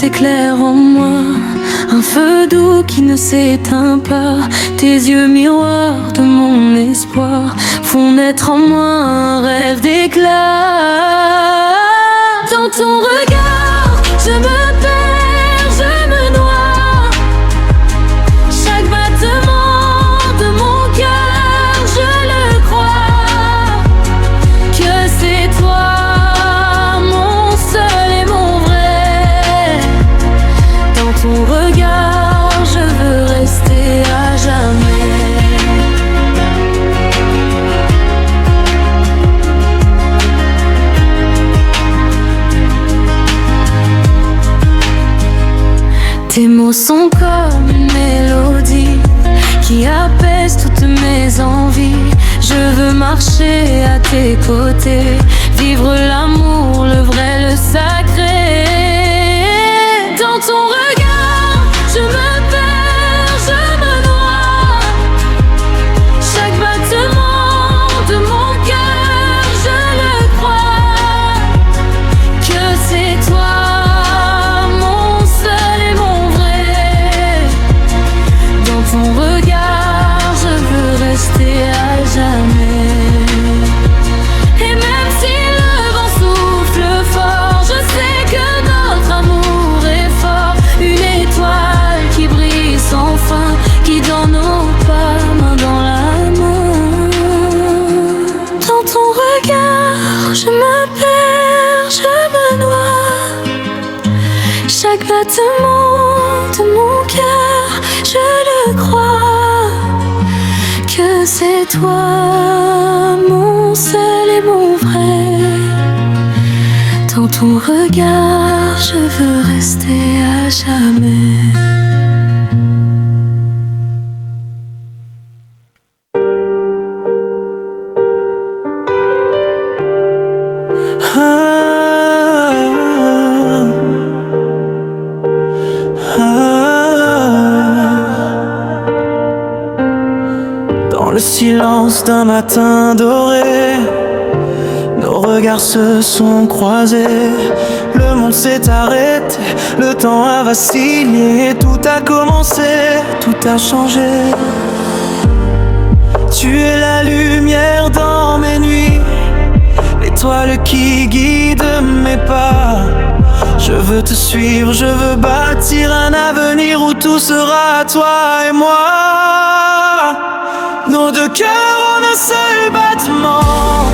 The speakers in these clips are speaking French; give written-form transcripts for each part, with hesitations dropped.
s'éclaire en moi, un feu doux qui ne s'éteint pas. Tes yeux miroirs de mon espoir font naître en moi un rêve d'éclat. Dans ton regard, je me perds, je me noie. Chaque battement de mon cœur, je le crois, que c'est toi, mon seul et mon vrai. Dans ton regard, je veux rester à jamais. Tes mots sont comme une mélodie qui apaise toutes mes envies. Je veux marcher à tes côtés, vivre l'amour, le vrai, le sacré. Dans ton regard, je me perds, je me noie. Chaque battement de mon cœur, je le crois, que c'est toi, mon seul et mon vrai. Dans ton regard, je veux rester à jamais. Et même si le vent souffle fort, je sais que notre amour est fort. Une étoile qui brille sans fin, qui dans nos pas, main dans la main. Dans ton regard, je me perds, je me noie. Chaque battement de mon cœur, je le crois, que c'est toi, mon seul et mon vrai. Dans ton regard, je veux rester à jamais. Dans le silence d'un matin doré, nos regards se sont croisés. Le monde s'est arrêté, le temps a vacillé. Tout a commencé, tout a changé. Tu es la lumière dans mes nuits, l'étoile qui guide mes pas. Je veux te suivre, je veux bâtir un avenir où tout sera toi et moi. Nos deux cœurs en un seul battement,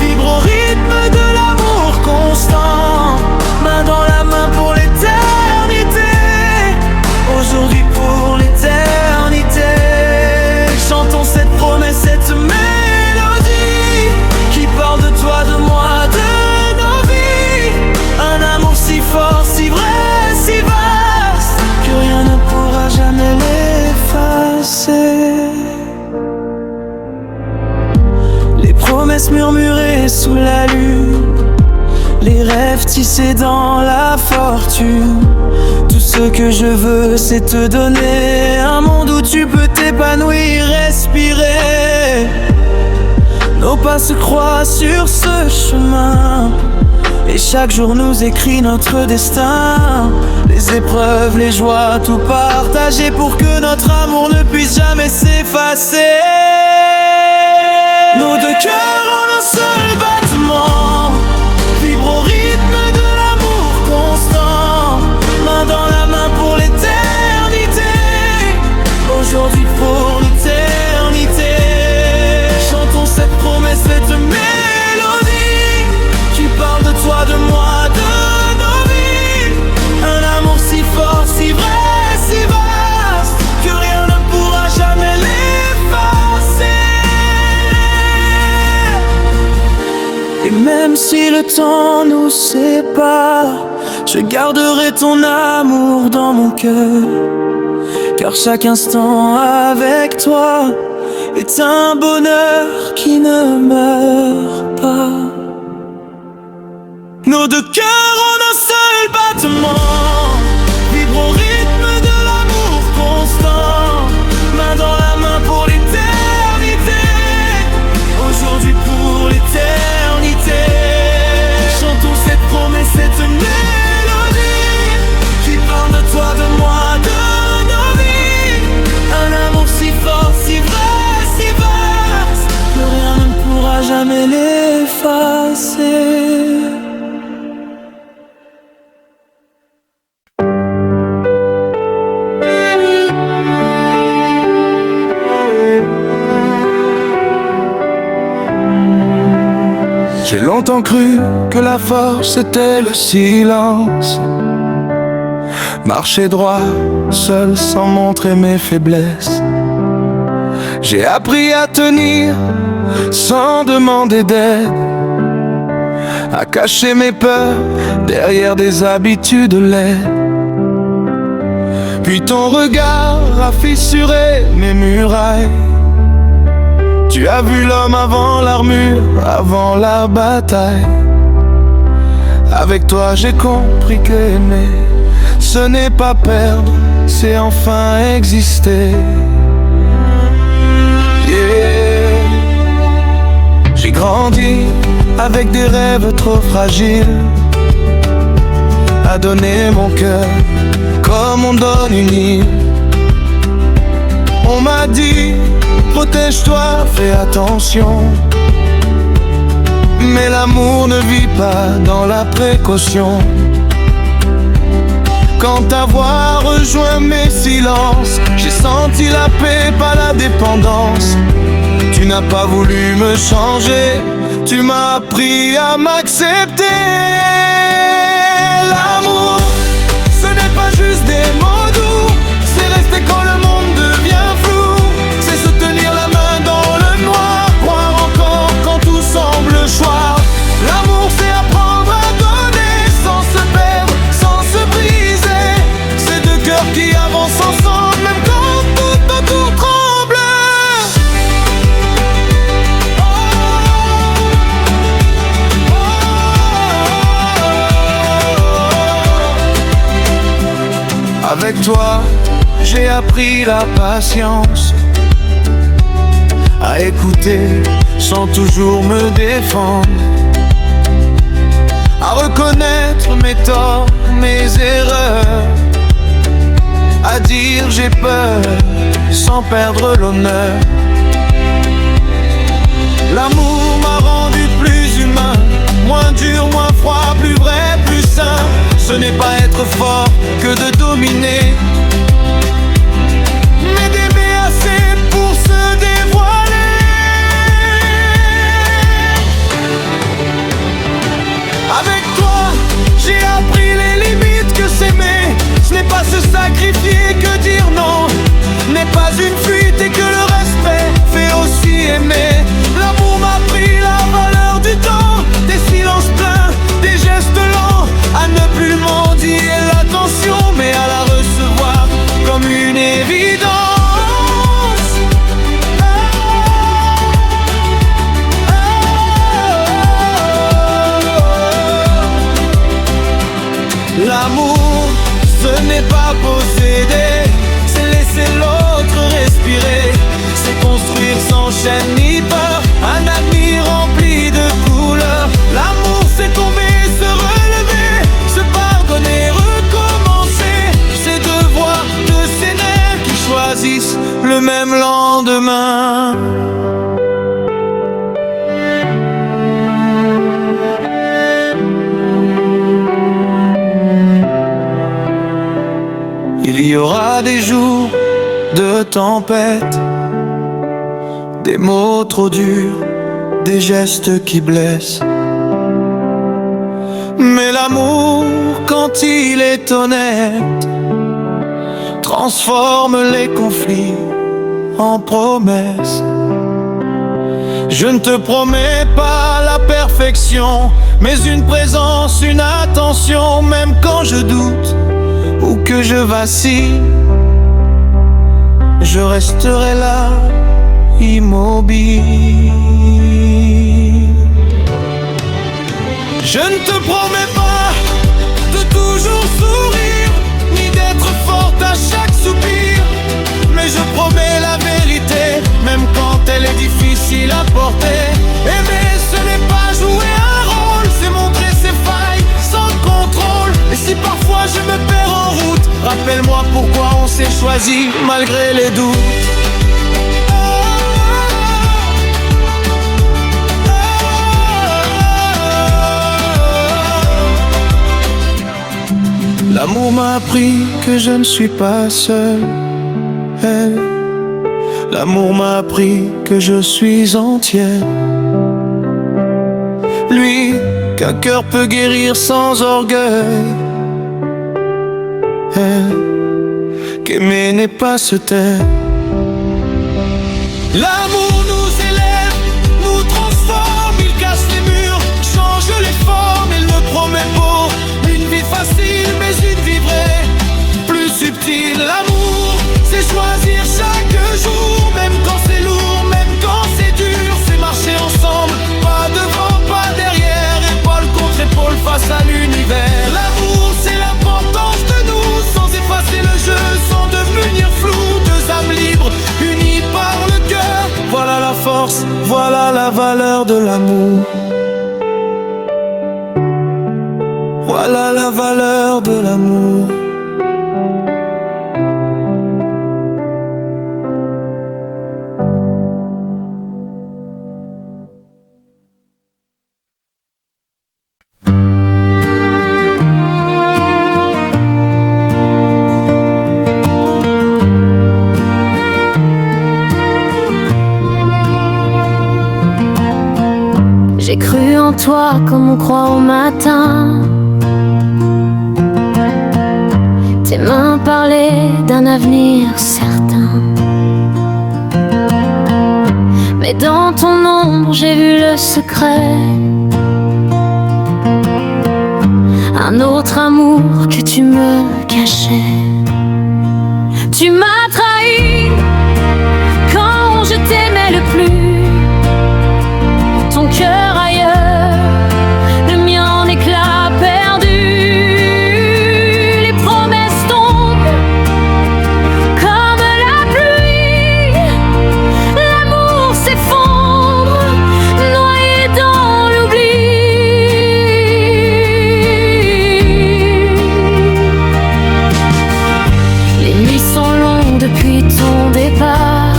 vibrent au rythme de l'amour constant. Main dans la main pour l'éternité, aujourd'hui pour l'éternité. Chantons cette promesse, cette mélodie qui parle de toi, de moi, de nos vies. Un amour si fort, si vrai, si vaste, que rien ne pourra jamais l'effacer. Promesses murmurées sous la lune, les rêves tissés dans la fortune. Tout ce que je veux, c'est te donner un monde où tu peux t'épanouir, respirer. Nos pas se croisent sur ce chemin, et chaque jour nous écrit notre destin. Les épreuves, les joies, tout partagé pour que notre amour ne puisse jamais s'effacer. Nos deux cœurs en un seul battement, vibrent au rythme de l'amour constant. Main dans la main pour l'éternité, aujourd'hui pour l'éternité. Chantons cette promesse, cette mélodie qui parle de toi, de moi, de nos vies. Un amour si fort, si vrai, si vaste, que rien ne pourra jamais l'effacer. Et même si le temps nous sépare, je garderai ton amour dans mon cœur. Car chaque instant avec toi est un bonheur qui ne meurt pas. Nos deux cœurs en un seul battement, vibrent au rythme de l'amour constant. Main dans la main pour l'éternité, aujourd'hui pour l'éternité. Chantons cette promesse, cette mélodie J'ai longtemps cru que la force était le silence. Marcher droit, seul sans montrer mes faiblesses. J'ai appris à tenir sans demander d'aide, à cacher mes peurs derrière des habitudes laides. Puis ton regard a fissuré mes murailles. Tu as vu l'homme avant l'armure, avant la bataille. Avec toi j'ai compris qu'aimer, ce n'est pas perdre, c'est enfin exister. Yeah. J'ai grandi avec des rêves trop fragiles, à donner mon cœur comme on donne une île. On m'a dit, protège-toi, fais attention. Mais l'amour ne vit pas dans la précaution. Quand ta voix rejoint mes silences, j'ai senti la paix, pas la dépendance. Tu n'as pas voulu me changer, tu m'as appris à m'accepter. L'amour, ce n'est pas juste des mots doux, c'est rester quand le monde devient flou. C'est se tenir la main dans le noir, croire encore quand tout semble choir. L'amour, c'est apprendre à donner sans se perdre, sans se briser. C'est deux cœurs qui avancent ensemble, même quand tout autour tremble. Avec toi, j'ai appris la patience, à écouter sans toujours me défendre, à reconnaître mes torts, mes erreurs, à dire j'ai peur sans perdre l'honneur. L'amour m'a rendu plus humain, moins dur, moins froid, plus vrai, plus sain. Ce n'est pas être fort que de dominer, mais d'aimer assez pour se dévoiler. Avec toi, j'ai appris les limites que s'aimer, ce n'est pas se sacrifier que dire non, n'est pas une fuite et que le respect fait aussi aimer. L'amour m'a pris la valeur du temps, des silences pleins, des gestes lents, à ne plus mendier l'attention, mais à la recevoir comme une évidence. L'amour, ce n'est pas posséder, c'est laisser l'autre respirer, c'est construire sans chaîne ni peur, un avenir rempli de couleurs. L'amour, c'est tomber, se relever, se pardonner, recommencer, c'est devoir de ces rêves qui choisissent le même lendemain. Il y aura des jours de tempête, des mots trop durs, des gestes qui blessent. Mais l'amour, quand il est honnête, transforme les conflits en promesses. Je ne te promets pas la perfection, mais une présence, une attention, même quand je doute ou que je vacille, je resterai là, immobile. Je ne te promets pas de toujours sourire, ni d'être forte à chaque soupir, mais je promets la vérité, même quand elle est difficile à porter. Aimer, ce n'est pas jouer un rôle, c'est montrer ses failles sans contrôle. Et si parfois je me perds en route, rappelle-moi pourquoi on s'est choisi malgré les doutes. L'amour m'a appris que je ne suis pas seul. L'amour m'a appris que je suis entière. lui qu'un cœur peut guérir sans orgueil. Qu'aimer n'est pas se taire. L'amour nous élève, nous transforme, il casse les murs, change les formes, il me promet pour une vie facile, mais une vie vraie, plus subtile. L'amour, c'est choisir chaque jour, même quand c'est lourd, même quand c'est dur, c'est marcher ensemble, pas devant, pas derrière, épaule contre épaule face à l'univers. L'amour, c'est l'importance de nous, sans effacer le jeu, sans devenir flou, deux âmes libres, unies par le cœur. Voilà la force, voilà la valeur de l'amour. Voilà la valeur de l'amour. J'ai cru en toi comme on croit au matin. Tes mains parlaient d'un avenir certain. Mais dans ton ombre j'ai vu le secret. Un autre amour que tu me cachais. Tu m'as trahi quand je t'aimais le plus. Ton cœur ailleurs, le mien en éclats perdus. Les promesses tombent comme la pluie. L'amour s'effondre, noyé dans l'oubli. Les nuits sont longues depuis ton départ.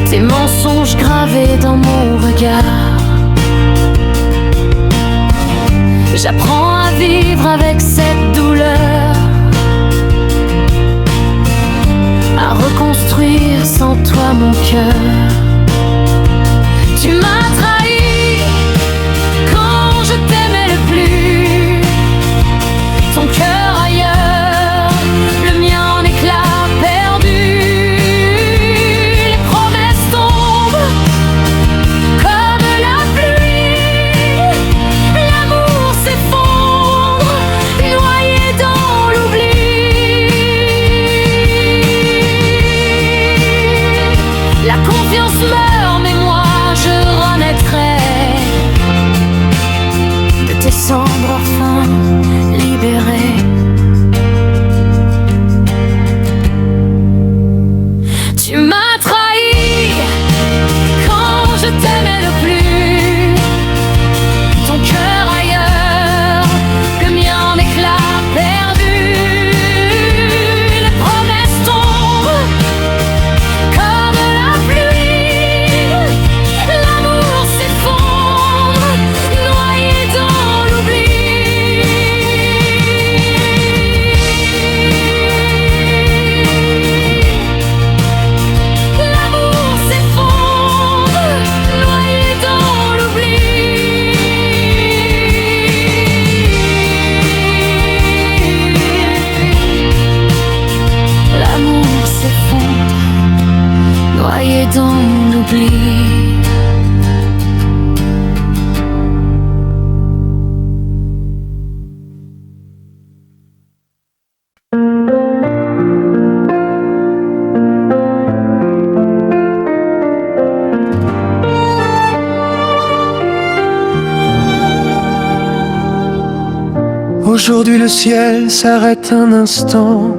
Tes mensonges gravés dans mon regard. J'apprends à vivre avec cette douleur, à reconstruire sans toi mon cœur. Tu m'as trahi quand je t'aimais le plus. Ton cœur ailleurs, le mien en éclats perdus. La confiance meurt, mais moi je renaîtrai de tes cendres enfin libérées. Tu m'as trahi quand je t'aimais le plus. Ton cœur ailleurs, le mien en éclats perdus. Les promesses tombent comme la pluie. L'amour s'effondre, noyé dans l'oubli. L'amour s'effondre, noyé dans l'oubli. L'amour s'effondre, noyé dans l'oubli. Aujourd'hui le ciel s'arrête un instant.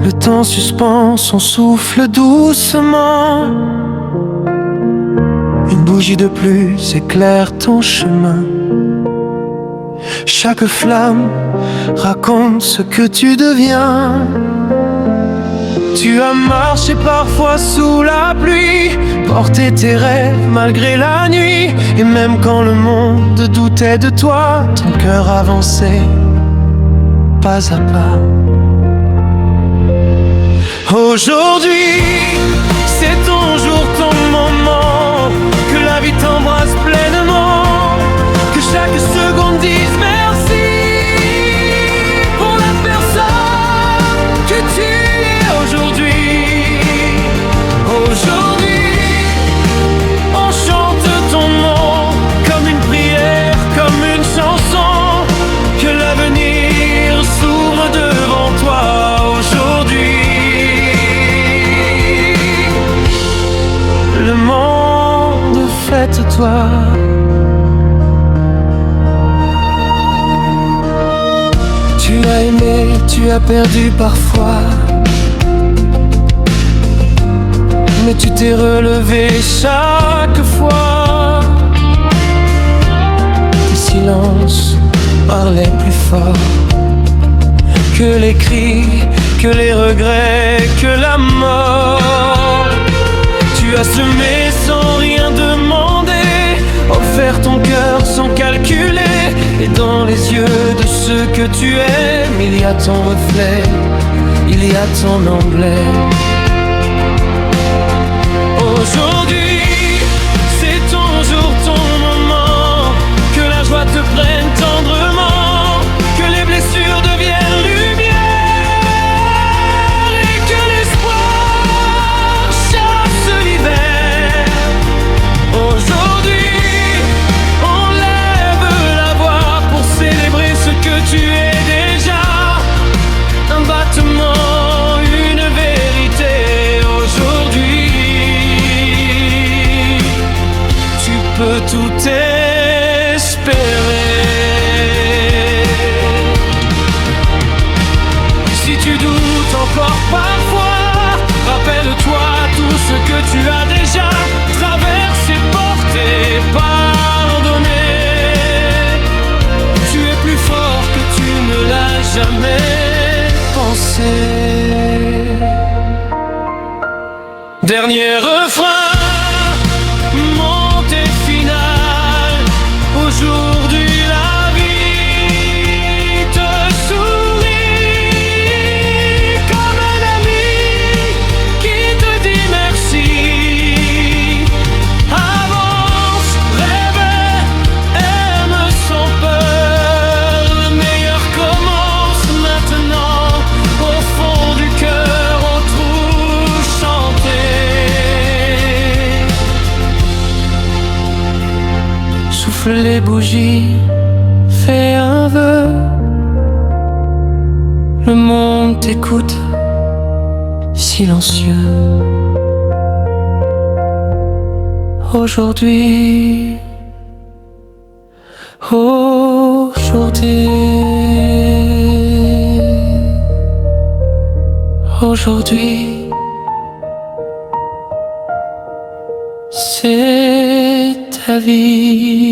Le temps suspend son souffle doucement. Une bougie de plus éclaire ton chemin. Chaque flamme raconte ce que tu deviens. Tu as marché parfois sous la pluie, porté tes rêves malgré la nuit. Et même quand le monde doutait de toi, ton cœur avançait pas à pas. Aujourd'hui, c'est ton jour, ton moment. Tu as aimé, tu as perdu parfois, mais tu t'es relevé chaque fois. Tes silences parlaient plus fort que les cris, que les regrets, que la mort. Tu as semé sans rien demander, offert ton cœur sans calculer, et dans les yeux de ceux que tu aimes, il y a ton reflet, il y a ton emblème. Aujourd'hui, c'est ton jour, ton moment, que la joie te prenne tendrement, que les blessures deviennent lumière et que l'espoir chasse l'hiver. Aujourd'hui, on lève la voix pour célébrer ce que tu es déjà. Un battement, une vérité. Aujourd'hui, tu peux tout espérer. Si tu doutes encore parfois, rappelle-toi tout ce que tu as déjà traversé, porté, pardonné. Tu es plus fort que tu ne l'as jamais pensé. Dernier refrain, montée finale. Aujourd'hui la vie te sourit comme un ami qui te dit merci. Avance, rêve, aime sans peur. Le meilleur commence maintenant. Au fond du cœur, on trouve chanter. Souffle les bougies, fais un vœu. Le monde t'écoute, silencieux. Aujourd'hui, aujourd'hui, aujourd'hui, c'est ta vie.